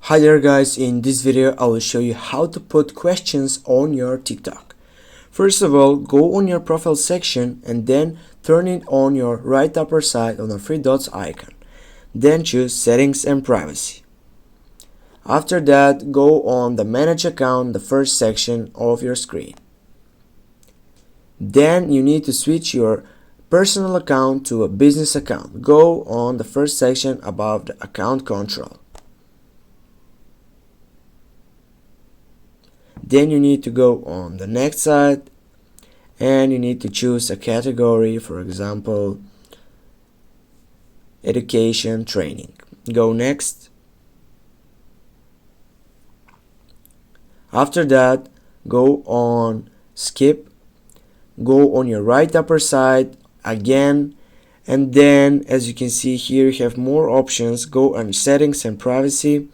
Hi there guys, in this video I will show you how to put questions on your TikTok. First of all, go on your profile section and then turn it on your right upper side on the three dots icon. Then choose settings and privacy. After that, go on the manage account, the first section of your screen. Then you need to switch your personal account to a business account. Go on the first section above the account control. Then you need to go on the next side and you need to choose a category, for example, education training. Go next. After that, go on skip, go on your right upper side again, and then as you can see here you have more options. Go on settings and privacy.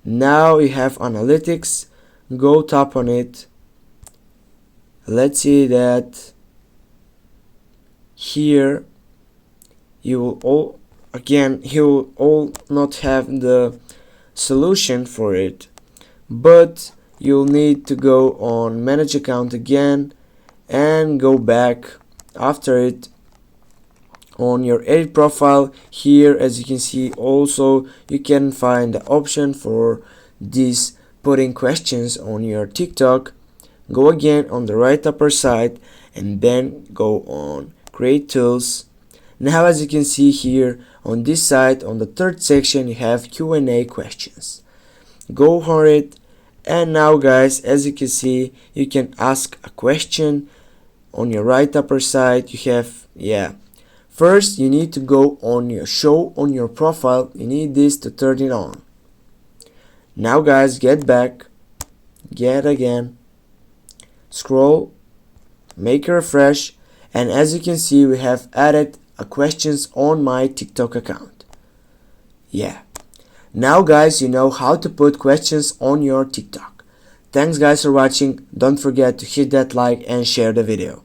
Now you have analytics. Go tap on it. Let's see that here you will not have the solution for it, but you'll need to go on manage account again and go back after it on your edit profile. Here as you can see also you can find the option for this putting questions on your TikTok. Go again on the right upper side and then go on create tools. Now as you can see here on this side on the third section you have Q&A questions. Go for it, and now guys as you can see you can ask a question. On your right upper side you have first you need to go on your show on your profile. You need this to turn it on. Now guys, get back, get again, scroll, make a refresh, and as you can see we have added a questions on my TikTok account. Now guys, you know how to put questions on your TikTok. Thanks guys for watching. Don't forget to hit that like and share the video.